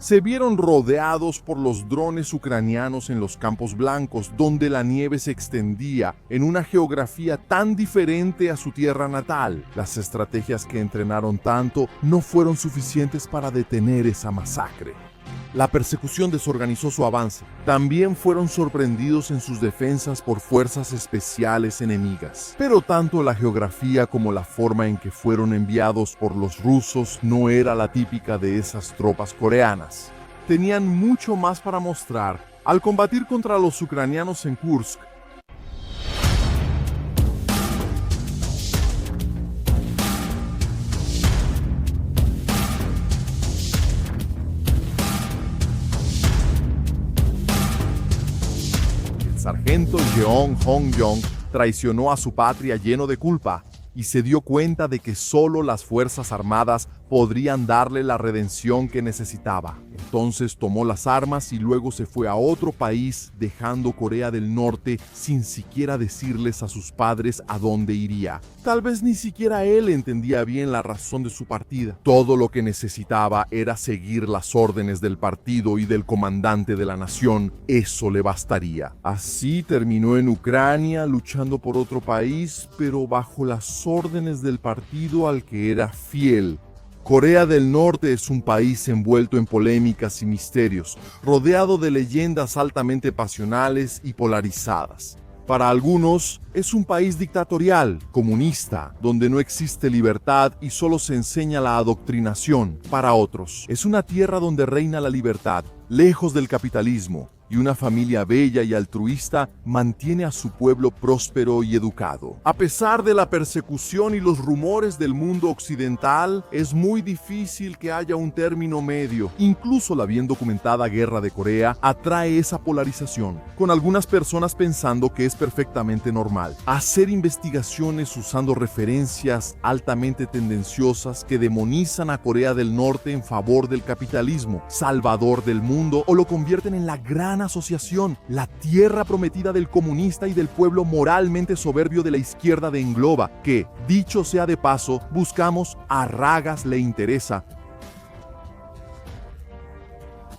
Se vieron rodeados por los drones ucranianos en los campos blancos, donde la nieve se extendía en una geografía tan diferente a su tierra natal. Las estrategias que entrenaron tanto no fueron suficientes para detener esa masacre. La persecución desorganizó su avance. También fueron sorprendidos en sus defensas por fuerzas especiales enemigas. Pero tanto la geografía como la forma en que fueron enviados por los rusos no era la típica de esas tropas coreanas. Tenían mucho más para mostrar. Al combatir contra los ucranianos en Kursk, sargento Jeong Hong-yong traicionó a su patria lleno de culpa y se dio cuenta de que solo las Fuerzas Armadas podrían darle la redención que necesitaba. Entonces tomó las armas y luego se fue a otro país, dejando Corea del Norte sin siquiera decirles a sus padres a dónde iría. Tal vez ni siquiera él entendía bien la razón de su partida. Todo lo que necesitaba era seguir las órdenes del partido y del comandante de la nación. Eso le bastaría. Así terminó en Ucrania luchando por otro país, pero bajo las órdenes del partido al que era fiel. Corea del Norte es un país envuelto en polémicas y misterios, rodeado de leyendas altamente pasionales y polarizadas. Para algunos, es un país dictatorial, comunista, donde no existe libertad y solo se enseña la adoctrinación. Para otros, es una tierra donde reina la libertad, lejos del capitalismo, y una familia bella y altruista mantiene a su pueblo próspero y educado. A pesar de la persecución y los rumores del mundo occidental, es muy difícil que haya un término medio. Incluso la bien documentada Guerra de Corea atrae esa polarización, con algunas personas pensando que es perfectamente normal. Hacer investigaciones usando referencias altamente tendenciosas que demonizan a Corea del Norte en favor del capitalismo, salvador del mundo, o lo convierten en la gran asociación, la tierra prometida del comunista y del pueblo moralmente soberbio de la izquierda de Engloba, que, dicho sea de paso, buscamos a ragas le interesa.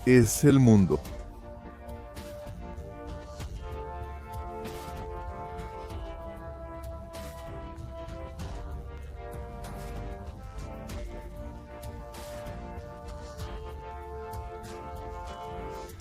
Es el mundo.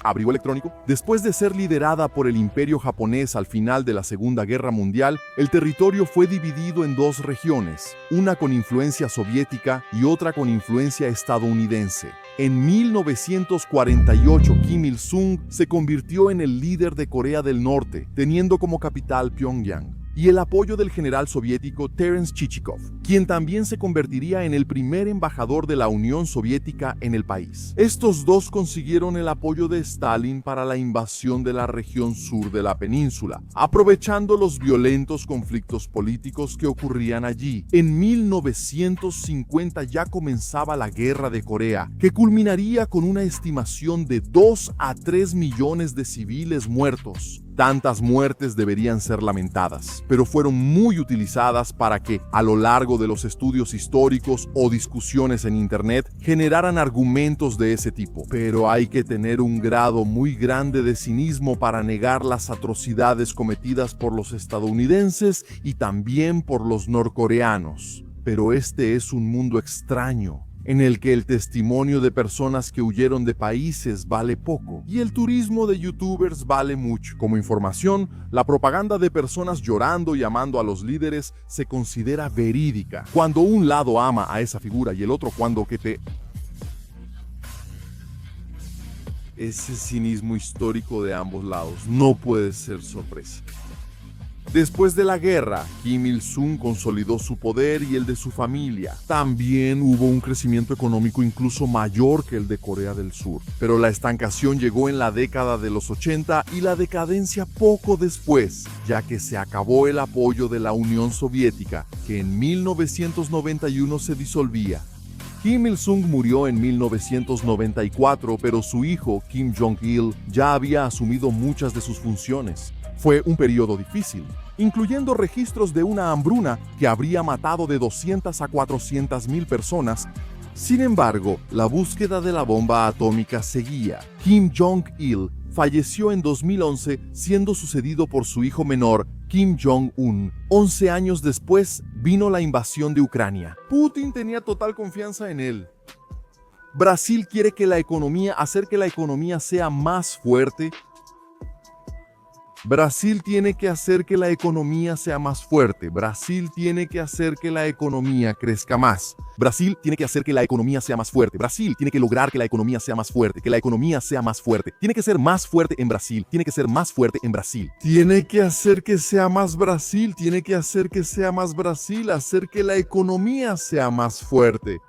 Abrigo electrónico. Después de ser liderada por el Imperio japonés al final de la Segunda Guerra Mundial, el territorio fue dividido en dos regiones, una con influencia soviética y otra con influencia estadounidense. En 1948, Kim Il-sung se convirtió en el líder de Corea del Norte, teniendo como capital Pyongyang, y el apoyo del general soviético Terence Chichikov, quien también se convertiría en el primer embajador de la Unión Soviética en el país. Estos dos consiguieron el apoyo de Stalin para la invasión de la región sur de la península, aprovechando los violentos conflictos políticos que ocurrían allí. En 1950 ya comenzaba la Guerra de Corea, que culminaría con una estimación de 2 a 3 millones de civiles muertos. Tantas muertes deberían ser lamentadas, pero fueron muy utilizadas para que, a lo largo de los estudios históricos o discusiones en Internet, generaran argumentos de ese tipo. Pero hay que tener un grado muy grande de cinismo para negar las atrocidades cometidas por los estadounidenses y también por los norcoreanos. Pero este es un mundo extraño, en el que el testimonio de personas que huyeron de países vale poco y el turismo de youtubers vale mucho. Como información, la propaganda de personas llorando y amando a los líderes se considera verídica. Cuando un lado ama a esa figura y el otro cuando que te... Ese cinismo histórico de ambos lados no puede ser sorpresa. Después de la guerra, Kim Il-sung consolidó su poder y el de su familia. También hubo un crecimiento económico incluso mayor que el de Corea del Sur. Pero la estancación llegó en la década de los 80 y la decadencia poco después, ya que se acabó el apoyo de la Unión Soviética, que en 1991 se disolvía. Kim Il-sung murió en 1994, pero su hijo, Kim Jong-il, ya había asumido muchas de sus funciones. Fue un periodo difícil, incluyendo registros de una hambruna que habría matado de 200 a 400 mil personas, Sin embargo, la búsqueda de la bomba atómica seguía. Kim Jong-il falleció en 2011, siendo sucedido por su hijo menor, Kim Jong-un. 11 años después, vino la invasión de Ucrania. Putin tenía total confianza en él. Brasil quiere hacer que la economía sea más fuerte. Brasil tiene que hacer que la economía sea más fuerte. Brasil tiene que hacer que la economía crezca más. Brasil tiene que hacer que la economía sea más fuerte. Brasil tiene que lograr que la economía sea más fuerte, que la economía sea más fuerte. Tiene que ser más fuerte en Brasil, tiene que ser más fuerte en Brasil. Tiene que hacer que sea más Brasil, tiene que hacer que sea más Brasil, hacer que la economía sea más fuerte.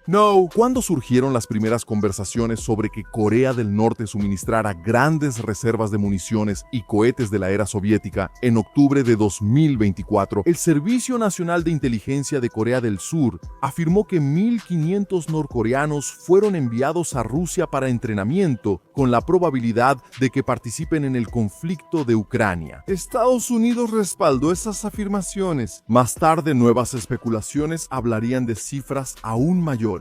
No. ¿Cuándo surgieron las primeras conversaciones sobre que Corea del Norte suministrara grandes reservas de municiones y cohetes de la era soviética? En octubre de 2024, el Servicio Nacional de Inteligencia de Corea del Sur afirmó que 1.500 norcoreanos fueron enviados a Rusia para entrenamiento, con la probabilidad de que participen en el conflicto de Ucrania. Estados Unidos respaldó esas afirmaciones. Más tarde, nuevas especulaciones hablarían de cifras aún mayores.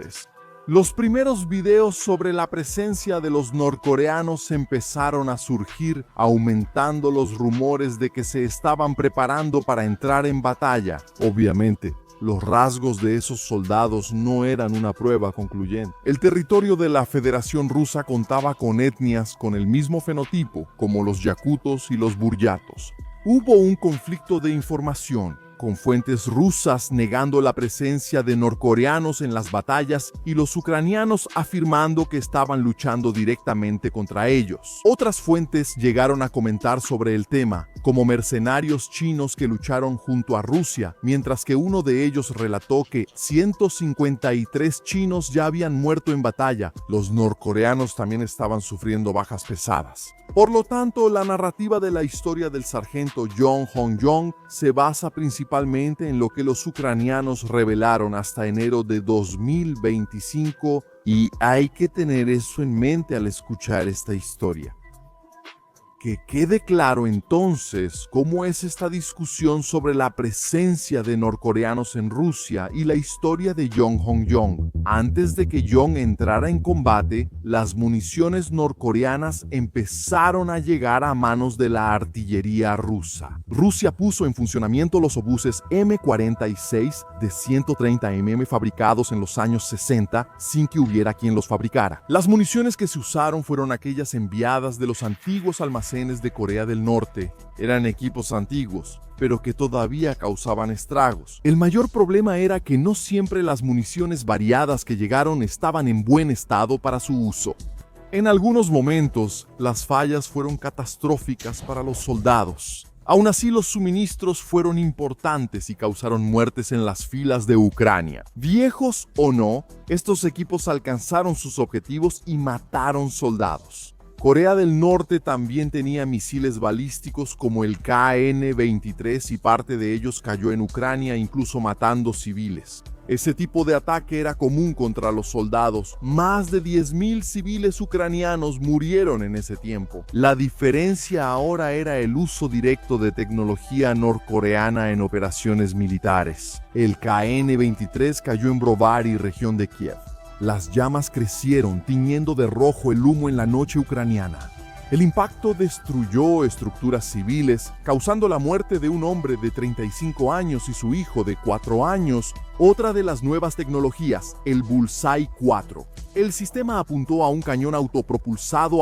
Los primeros videos sobre la presencia de los norcoreanos empezaron a surgir, aumentando los rumores de que se estaban preparando para entrar en batalla. Obviamente, los rasgos de esos soldados no eran una prueba concluyente. El territorio de la Federación Rusa contaba con etnias con el mismo fenotipo, como los yakutos y los buryatos. Hubo un conflicto de información, con fuentes rusas negando la presencia de norcoreanos en las batallas y los ucranianos afirmando que estaban luchando directamente contra ellos. Otras fuentes llegaron a comentar sobre el tema, como mercenarios chinos que lucharon junto a Rusia, mientras que uno de ellos relató que 153 chinos ya habían muerto en batalla. Los norcoreanos también estaban sufriendo bajas pesadas. Por lo tanto, la narrativa de la historia del sargento Jong Hong-yong se basa principalmente en lo que los ucranianos revelaron hasta enero de 2025, y hay que tener eso en mente al escuchar esta historia. Que quede claro entonces cómo es esta discusión sobre la presencia de norcoreanos en Rusia y la historia de Jong Hong-yong. Antes de que Jong entrara en combate, las municiones norcoreanas empezaron a llegar a manos de la artillería rusa. Rusia puso en funcionamiento los obuses M-46 de 130 mm fabricados en los años 60 sin que hubiera quien los fabricara. Las municiones que se usaron fueron aquellas enviadas de los antiguos almacenes de Corea del Norte. Eran equipos antiguos, pero que todavía causaban estragos. El mayor problema era que no siempre las municiones variadas que llegaron estaban en buen estado para su uso. En algunos momentos, las fallas fueron catastróficas para los soldados. Aún así, los suministros fueron importantes y causaron muertes en las filas de Ucrania. Viejos o no, estos equipos alcanzaron sus objetivos y mataron soldados. Corea del Norte también tenía misiles balísticos como el KN-23 y parte de ellos cayó en Ucrania, incluso matando civiles. Ese tipo de ataque era común contra los soldados. Más de 10.000 civiles ucranianos murieron en ese tiempo. La diferencia ahora era el uso directo de tecnología norcoreana en operaciones militares. El KN-23 cayó en Brovary, región de Kiev. Las llamas crecieron, tiñendo de rojo el humo en la noche ucraniana. El impacto destruyó estructuras civiles, causando la muerte de un hombre de 35 años y su hijo de 4 años. Otra de las nuevas tecnologías, el Bullseye 4. El sistema apuntó a un cañón autopropulsado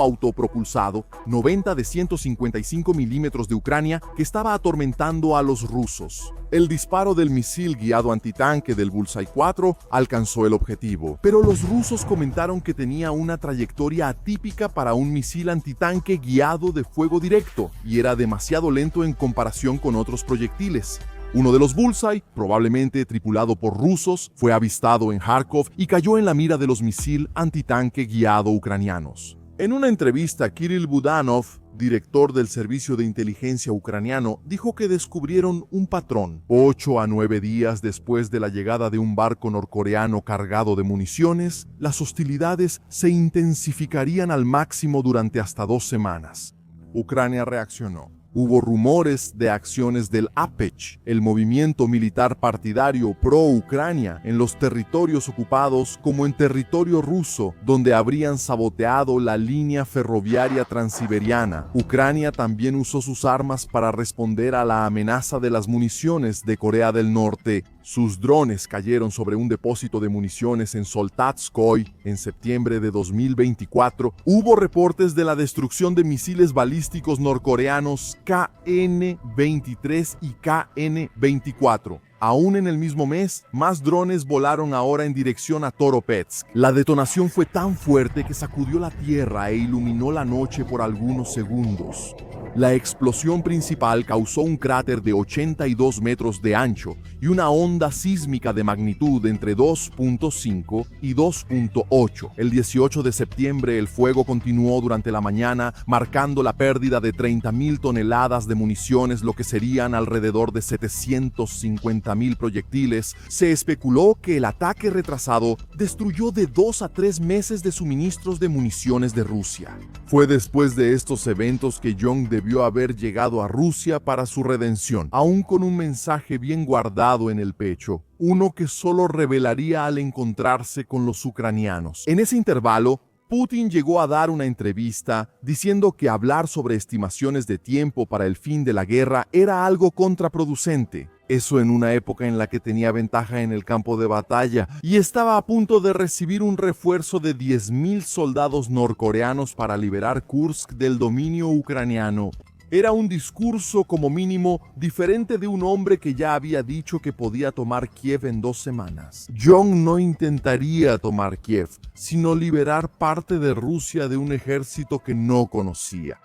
90 de 155 milímetros de Ucrania que estaba atormentando a los rusos. El disparo del misil guiado antitanque del Bullseye 4 alcanzó el objetivo, pero los rusos comentaron que tenía una trayectoria atípica para un misil antitanque guiado de fuego directo y era demasiado lento en comparación con otros proyectiles. Uno de los Bullseye, probablemente tripulado por rusos, fue avistado en Kharkov y cayó en la mira de los misiles antitanque guiado ucranianos. En una entrevista, Kirill Budanov, director del Servicio de Inteligencia ucraniano, dijo que descubrieron un patrón. 8 a 9 días después de la llegada de un barco norcoreano cargado de municiones, las hostilidades se intensificarían al máximo durante hasta 2 semanas. Ucrania reaccionó. Hubo rumores de acciones del APECH, el movimiento militar partidario pro-Ucrania, en los territorios ocupados como en territorio ruso, donde habrían saboteado la línea ferroviaria transiberiana. Ucrania también usó sus armas para responder a la amenaza de las municiones de Corea del Norte. Sus drones cayeron sobre un depósito de municiones en Soltatskoye en septiembre de 2024. Hubo reportes de la destrucción de misiles balísticos norcoreanos KN-23 y KN-24. Aún en el mismo mes, más drones volaron ahora en dirección a Toropetsk. La detonación fue tan fuerte que sacudió la tierra e iluminó la noche por algunos segundos. La explosión principal causó un cráter de 82 metros de ancho y una onda sísmica de magnitud entre 2.5 y 2.8. El 18 de septiembre el fuego continuó durante la mañana, marcando la pérdida de 30.000 toneladas de municiones, lo que serían alrededor de 750.000 proyectiles. Se especuló que el ataque retrasado destruyó de 2 a 3 meses de suministros de municiones de Rusia. Fue después de estos eventos que Young debió haber llegado a Rusia para su redención, aún con un mensaje bien guardado en el pecho, uno que solo revelaría al encontrarse con los ucranianos. En ese intervalo, Putin llegó a dar una entrevista diciendo que hablar sobre estimaciones de tiempo para el fin de la guerra era algo contraproducente. Eso en una época en la que tenía ventaja en el campo de batalla y estaba a punto de recibir un refuerzo de 10.000 soldados norcoreanos para liberar Kursk del dominio ucraniano. Era un discurso como mínimo diferente de un hombre que ya había dicho que podía tomar Kiev en 2 semanas. Young no intentaría tomar Kiev, sino liberar parte de Rusia de un ejército que no conocía.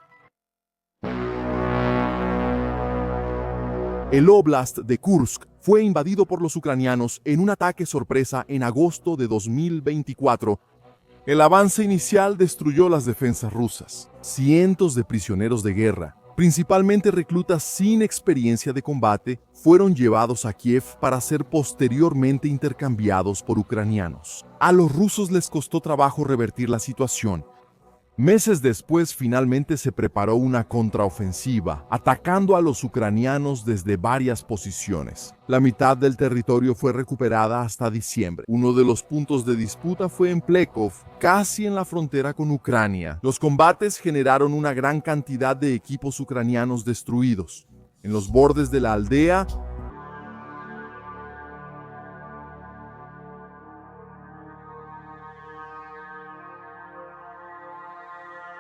El Oblast de Kursk fue invadido por los ucranianos en un ataque sorpresa en agosto de 2024. El avance inicial destruyó las defensas rusas. Cientos de prisioneros de guerra, principalmente reclutas sin experiencia de combate, fueron llevados a Kiev para ser posteriormente intercambiados por ucranianos. A los rusos les costó trabajo revertir la situación. Meses después, finalmente se preparó una contraofensiva, atacando a los ucranianos desde varias posiciones. La mitad del territorio fue recuperada hasta diciembre. Uno de los puntos de disputa fue en Plekov, casi en la frontera con Ucrania. Los combates generaron una gran cantidad de equipos ucranianos destruidos. En los bordes de la aldea,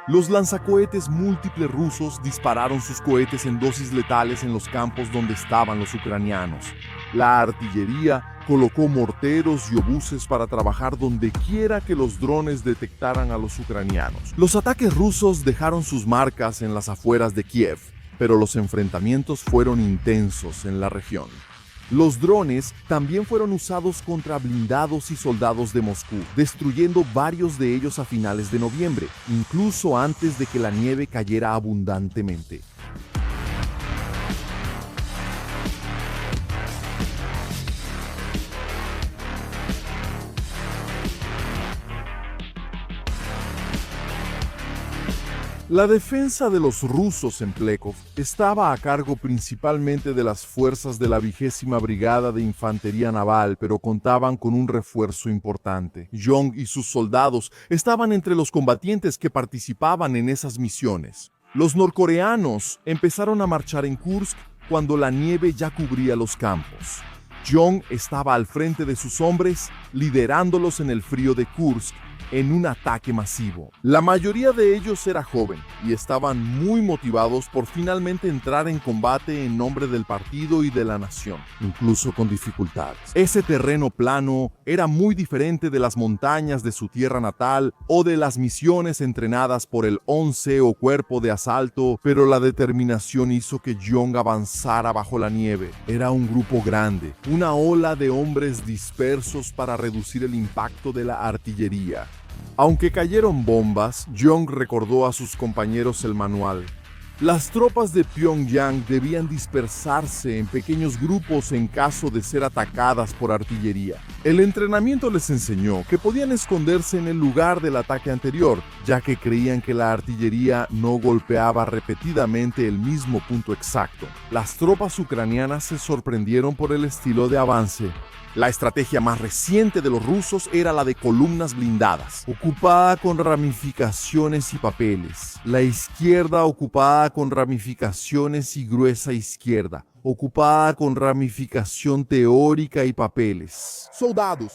los lanzacohetes múltiples rusos dispararon sus cohetes en dosis letales en los campos donde estaban los ucranianos. La artillería colocó morteros y obuses para trabajar donde quiera que los drones detectaran a los ucranianos. Los ataques rusos dejaron sus marcas en las afueras de Kiev, pero los enfrentamientos fueron intensos en la región. Los drones también fueron usados contra blindados y soldados de Moscú, destruyendo varios de ellos a finales de noviembre, incluso antes de que la nieve cayera abundantemente. La defensa de los rusos en Plekov estaba a cargo principalmente de las fuerzas de la 20ª Brigada de Infantería Naval, pero contaban con un refuerzo importante. Young y sus soldados estaban entre los combatientes que participaban en esas misiones. Los norcoreanos empezaron a marchar en Kursk cuando la nieve ya cubría los campos. Young estaba al frente de sus hombres, liderándolos en el frío de Kursk, en un ataque masivo. La mayoría de ellos era joven y estaban muy motivados por finalmente entrar en combate en nombre del partido y de la nación, incluso con dificultades. Ese terreno plano era muy diferente de las montañas de su tierra natal o de las misiones entrenadas por el 11 o Cuerpo de Asalto, pero la determinación hizo que Young avanzara bajo la nieve. Era un grupo grande, una ola de hombres dispersos para reducir el impacto de la artillería. Aunque cayeron bombas, Young recordó a sus compañeros el manual. Las tropas de Pyongyang debían dispersarse en pequeños grupos en caso de ser atacadas por artillería. El entrenamiento les enseñó que podían esconderse en el lugar del ataque anterior, ya que creían que la artillería no golpeaba repetidamente el mismo punto exacto. Las tropas ucranianas se sorprendieron por el estilo de avance. La estrategia más reciente de los rusos era la de columnas blindadas, ocupada con ramificaciones y papeles. La izquierda ocupada con ramificaciones y gruesa izquierda, ocupada con ramificación teórica y papeles. Soldados,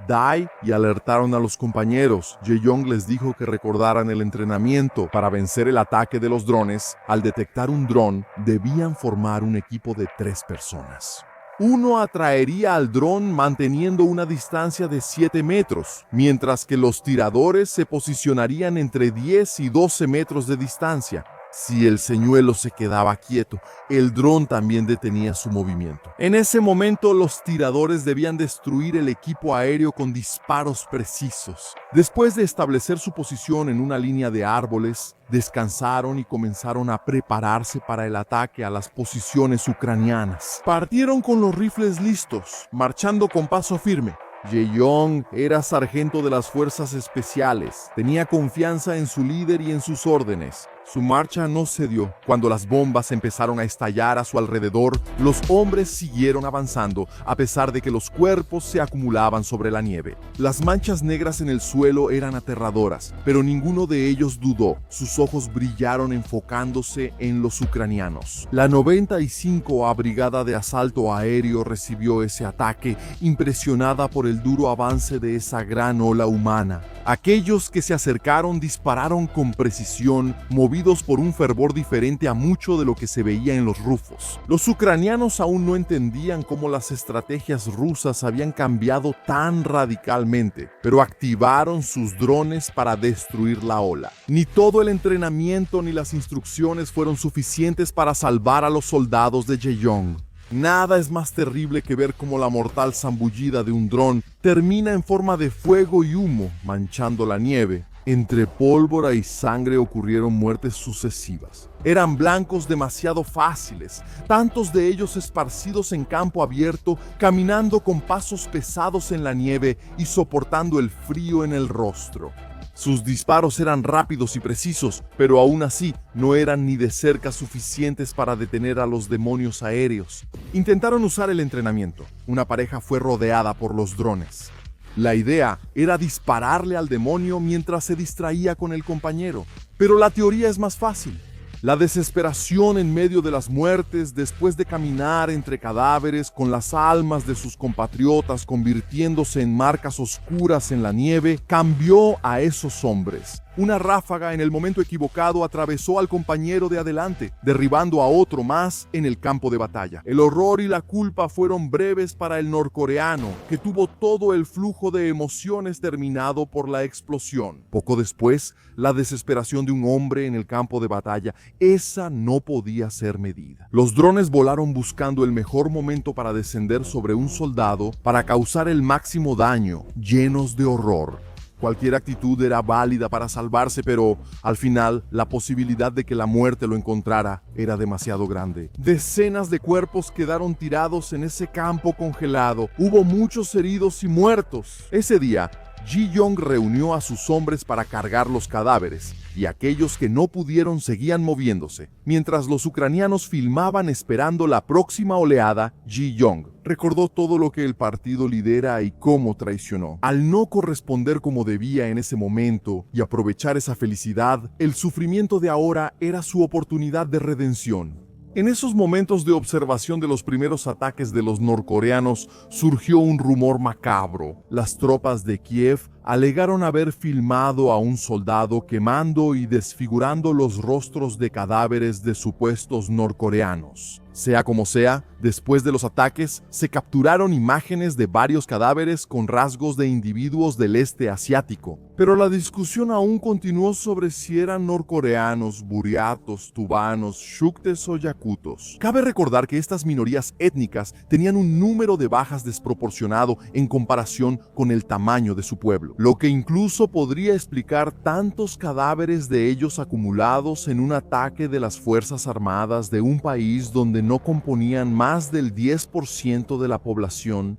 Dai y alertaron a los compañeros. Jae-yong les dijo que recordaran el entrenamiento para vencer el ataque de los drones. Al detectar un dron, debían formar un equipo de 3 personas. Uno atraería al dron manteniendo una distancia de 7 metros, mientras que los tiradores se posicionarían entre 10 y 12 metros de distancia. Si el señuelo se quedaba quieto, el dron también detenía su movimiento. En ese momento, los tiradores debían destruir el equipo aéreo con disparos precisos. Después de establecer su posición en una línea de árboles, descansaron y comenzaron a prepararse para el ataque a las posiciones ucranianas. Partieron con los rifles listos, marchando con paso firme. Jae-yong era sargento de las fuerzas especiales. Tenía confianza en su líder y en sus órdenes. Su marcha no cedió. Cuando las bombas empezaron a estallar a su alrededor, los hombres siguieron avanzando, a pesar de que los cuerpos se acumulaban sobre la nieve. Las manchas negras en el suelo eran aterradoras, pero ninguno de ellos dudó. Sus ojos brillaron enfocándose en los ucranianos. La 95ª Brigada de Asalto Aéreo recibió ese ataque, impresionada por el duro avance de esa gran ola humana. Aquellos que se acercaron dispararon con precisión, movidos por un fervor diferente a mucho de lo que se veía en los rufos. Los ucranianos aún no entendían cómo las estrategias rusas habían cambiado tan radicalmente, pero activaron sus drones para destruir la ola. Ni todo el entrenamiento ni las instrucciones fueron suficientes para salvar a los soldados de Jae-yong. Nada es más terrible que ver cómo la mortal zambullida de un dron termina en forma de fuego y humo, manchando la nieve. Entre pólvora y sangre ocurrieron muertes sucesivas. Eran blancos demasiado fáciles, tantos de ellos esparcidos en campo abierto, caminando con pasos pesados en la nieve y soportando el frío en el rostro. Sus disparos eran rápidos y precisos, pero aún así no eran ni de cerca suficientes para detener a los demonios aéreos. Intentaron usar el entrenamiento. Una pareja fue rodeada por los drones. La idea era dispararle al demonio mientras se distraía con el compañero. Pero la teoría es más fácil. La desesperación en medio de las muertes, después de caminar entre cadáveres con las almas de sus compatriotas convirtiéndose en marcas oscuras en la nieve, cambió a esos hombres. Una ráfaga en el momento equivocado atravesó al compañero de adelante, derribando a otro más en el campo de batalla. El horror y la culpa fueron breves para el norcoreano, que tuvo todo el flujo de emociones terminado por la explosión. Poco después, la desesperación de un hombre en el campo de batalla, esa no podía ser medida. Los drones volaron buscando el mejor momento para descender sobre un soldado para causar el máximo daño, llenos de horror. Cualquier actitud era válida para salvarse, pero al final la posibilidad de que la muerte lo encontrara era demasiado grande. Decenas de cuerpos quedaron tirados en ese campo congelado. Hubo muchos heridos y muertos. Ese día, Jae-yong reunió a sus hombres para cargar los cadáveres, y aquellos que no pudieron seguían moviéndose. Mientras los ucranianos filmaban esperando la próxima oleada, Jae-yong recordó todo lo que el partido lidera y cómo traicionó. Al no corresponder como debía en ese momento y aprovechar esa felicidad, el sufrimiento de ahora era su oportunidad de redención. En esos momentos de observación de los primeros ataques de los norcoreanos, surgió un rumor macabro. Las tropas de Kiev alegaron haber filmado a un soldado quemando y desfigurando los rostros de cadáveres de supuestos norcoreanos. Sea como sea, después de los ataques, se capturaron imágenes de varios cadáveres con rasgos de individuos del este asiático, pero la discusión aún continuó sobre si eran norcoreanos, buriatos, tubanos, shuktes o yakutos. Cabe recordar que estas minorías étnicas tenían un número de bajas desproporcionado en comparación con el tamaño de su pueblo, lo que incluso podría explicar tantos cadáveres de ellos acumulados en un ataque de las Fuerzas Armadas de un país donde no componían más del 10% de la población.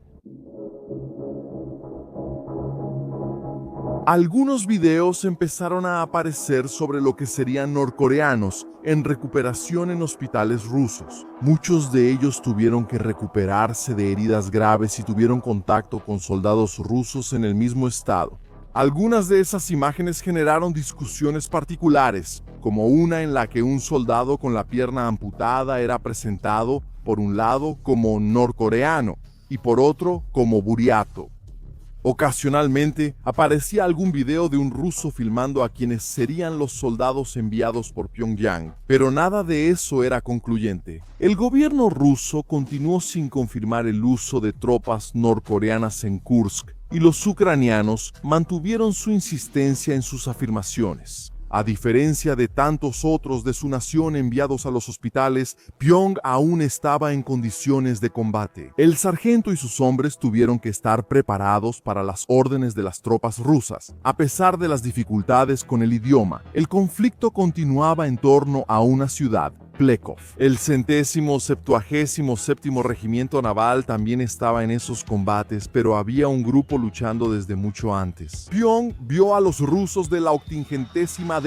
Algunos videos empezaron a aparecer sobre lo que serían norcoreanos en recuperación en hospitales rusos. Muchos de ellos tuvieron que recuperarse de heridas graves y tuvieron contacto con soldados rusos en el mismo estado. Algunas de esas imágenes generaron discusiones particulares, como una en la que un soldado con la pierna amputada era presentado, por un lado, como norcoreano y por otro, como buriato. Ocasionalmente aparecía algún video de un ruso filmando a quienes serían los soldados enviados por Pyongyang, pero nada de eso era concluyente. El gobierno ruso continuó sin confirmar el uso de tropas norcoreanas en Kursk, y los ucranianos mantuvieron su insistencia en sus afirmaciones. A diferencia de tantos otros de su nación enviados a los hospitales, Pyong aún estaba en condiciones de combate. El sargento y sus hombres tuvieron que estar preparados para las órdenes de las tropas rusas. A pesar de las dificultades con el idioma, el conflicto continuaba en torno a una ciudad, Plekov. El 177º Regimiento Naval también estaba en esos combates, pero había un grupo luchando desde mucho antes. Pyong vio a los rusos de la 80ª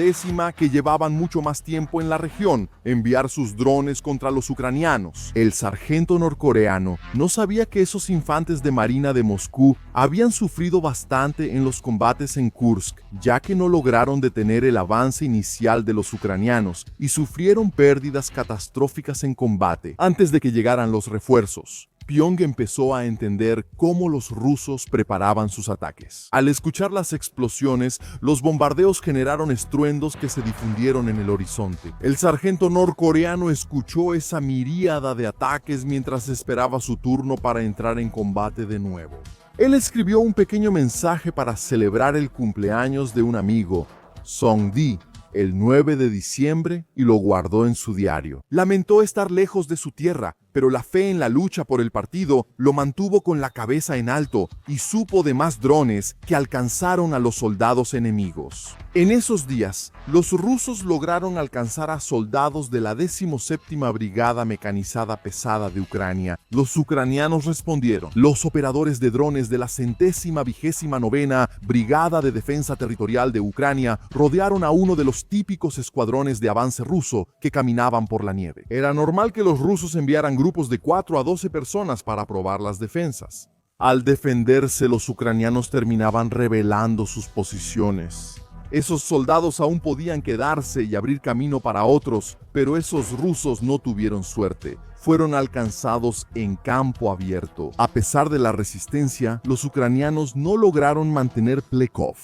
que llevaban mucho más tiempo en la región enviar sus drones contra los ucranianos. El sargento norcoreano no sabía que esos infantes de marina de Moscú habían sufrido bastante en los combates en Kursk, ya que no lograron detener el avance inicial de los ucranianos y sufrieron pérdidas catastróficas en combate antes de que llegaran los refuerzos. Pyong empezó a entender cómo los rusos preparaban sus ataques. Al escuchar las explosiones, los bombardeos generaron estruendos que se difundieron en el horizonte. El sargento norcoreano escuchó esa miríada de ataques mientras esperaba su turno para entrar en combate de nuevo. Él escribió un pequeño mensaje para celebrar el cumpleaños de un amigo, Songdi, el 9 de diciembre, y lo guardó en su diario. Lamentó estar lejos de su tierra, pero la fe en la lucha por el partido lo mantuvo con la cabeza en alto y supo de más drones que alcanzaron a los soldados enemigos. En esos días, los rusos lograron alcanzar a soldados de la 17ª Brigada Mecanizada Pesada de Ucrania. Los ucranianos respondieron. Los operadores de drones de la 129ª Brigada de Defensa Territorial de Ucrania rodearon a uno de los típicos escuadrones de avance ruso que caminaban por la nieve. Era normal que los rusos enviaran grupos de 4 a 12 personas para probar las defensas. Al defenderse, los ucranianos terminaban revelando sus posiciones. Esos soldados aún podían quedarse y abrir camino para otros, pero esos rusos no tuvieron suerte. Fueron alcanzados en campo abierto. A pesar de la resistencia, los ucranianos no lograron mantener Plekov.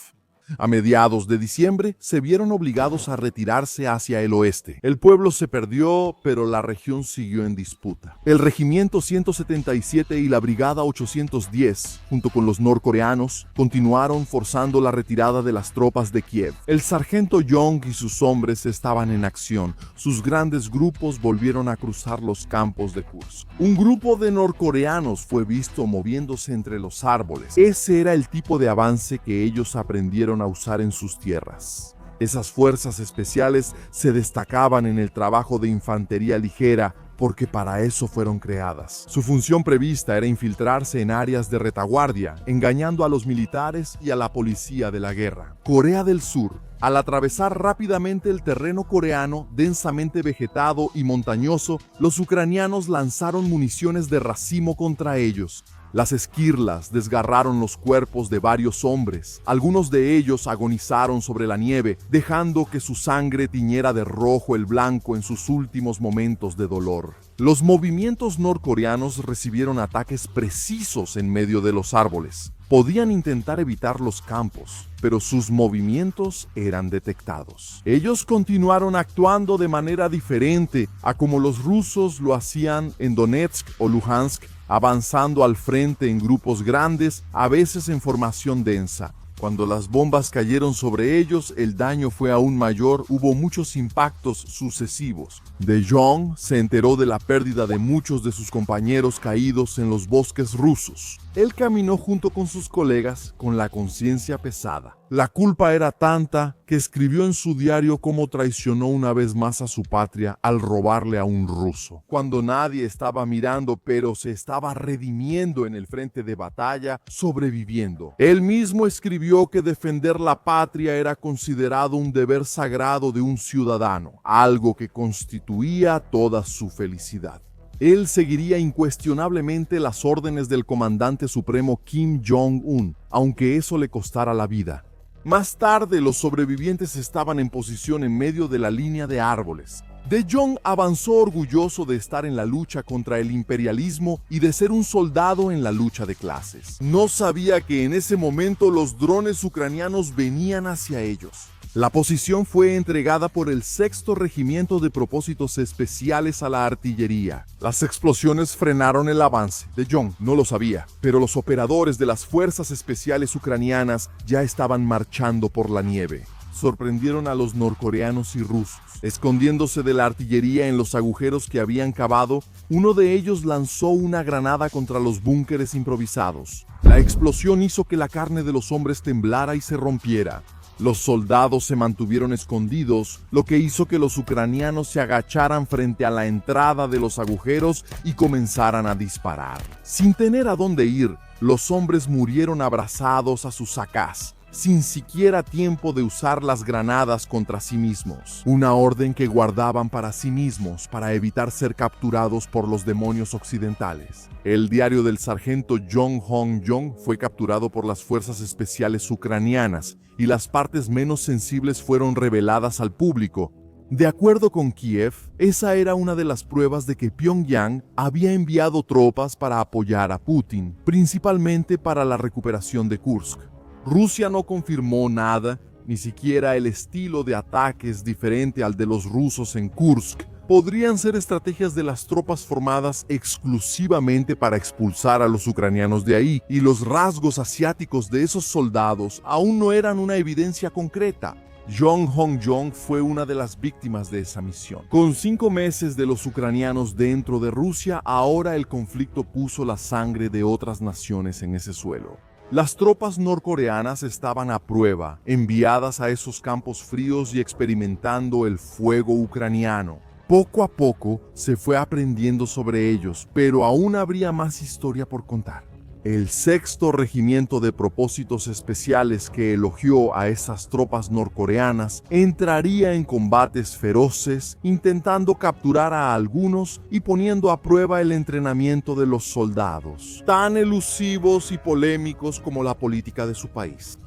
A mediados de diciembre, se vieron obligados a retirarse hacia el oeste. El pueblo se perdió, pero la región siguió en disputa. El Regimiento 177 y la Brigada 810, junto con los norcoreanos, continuaron forzando la retirada de las tropas de Kiev. El sargento Young y sus hombres estaban en acción. Sus grandes grupos volvieron a cruzar los campos de Kursk. Un grupo de norcoreanos fue visto moviéndose entre los árboles. Ese era el tipo de avance que ellos aprendieron a usar en sus tierras. Esas fuerzas especiales se destacaban en el trabajo de infantería ligera porque para eso fueron creadas. Su función prevista era infiltrarse en áreas de retaguardia, engañando a los militares y a la policía de la guerra. Corea del Sur, al atravesar rápidamente el terreno coreano, densamente vegetado y montañoso, los ucranianos lanzaron municiones de racimo contra ellos. Las esquirlas desgarraron los cuerpos de varios hombres. Algunos de ellos agonizaron sobre la nieve, dejando que su sangre tiñera de rojo el blanco en sus últimos momentos de dolor. Los movimientos norcoreanos recibieron ataques precisos en medio de los árboles. Podían intentar evitar los campos, pero sus movimientos eran detectados. Ellos continuaron actuando de manera diferente a como los rusos lo hacían en Donetsk o Luhansk, avanzando al frente en grupos grandes, a veces en formación densa. Cuando las bombas cayeron sobre ellos, el daño fue aún mayor, hubo muchos impactos sucesivos. De Jong se enteró de la pérdida de muchos de sus compañeros caídos en los bosques rusos. Él caminó junto con sus colegas con la conciencia pesada. La culpa era tanta que escribió en su diario cómo traicionó una vez más a su patria al robarle a un ruso. Cuando nadie estaba mirando, pero se estaba redimiendo en el frente de batalla, sobreviviendo. Él mismo escribió que defender la patria era considerado un deber sagrado de un ciudadano, algo que constituía toda su felicidad. Él seguiría incuestionablemente las órdenes del comandante supremo Kim Jong-un, aunque eso le costara la vida. Más tarde, los sobrevivientes estaban en posición en medio de la línea de árboles. De Jong avanzó orgulloso de estar en la lucha contra el imperialismo y de ser un soldado en la lucha de clases. No sabía que en ese momento los drones ucranianos venían hacia ellos. La posición fue entregada por el 6º Regimiento de Propósitos Especiales a la artillería. Las explosiones frenaron el avance. De Jong no lo sabía, pero los operadores de las fuerzas especiales ucranianas ya estaban marchando por la nieve. Sorprendieron a los norcoreanos y rusos. Escondiéndose de la artillería en los agujeros que habían cavado, uno de ellos lanzó una granada contra los búnkeres improvisados. La explosión hizo que la carne de los hombres temblara y se rompiera. Los soldados se mantuvieron escondidos, lo que hizo que los ucranianos se agacharan frente a la entrada de los agujeros y comenzaran a disparar. Sin tener a dónde ir, los hombres murieron abrazados a sus AK, sin siquiera tiempo de usar las granadas contra sí mismos. Una orden que guardaban para sí mismos para evitar ser capturados por los demonios occidentales. El diario del sargento Jong Hong-jong fue capturado por las fuerzas especiales ucranianas y las partes menos sensibles fueron reveladas al público. De acuerdo con Kiev, esa era una de las pruebas de que Pyongyang había enviado tropas para apoyar a Putin, principalmente para la recuperación de Kursk. Rusia no confirmó nada, ni siquiera el estilo de ataques diferente al de los rusos en Kursk. Podrían ser estrategias de las tropas formadas exclusivamente para expulsar a los ucranianos de ahí, y los rasgos asiáticos de esos soldados aún no eran una evidencia concreta. Jong Hong-jong fue una de las víctimas de esa misión. Con 5 meses de los ucranianos dentro de Rusia, ahora el conflicto puso la sangre de otras naciones en ese suelo. Las tropas norcoreanas estaban a prueba, enviadas a esos campos fríos y experimentando el fuego ucraniano. Poco a poco se fue aprendiendo sobre ellos, pero aún habría más historia por contar. El 6º Regimiento de Propósitos Especiales, que elogió a esas tropas norcoreanas, entraría en combates feroces, intentando capturar a algunos y poniendo a prueba el entrenamiento de los soldados, tan elusivos y polémicos como la política de su país.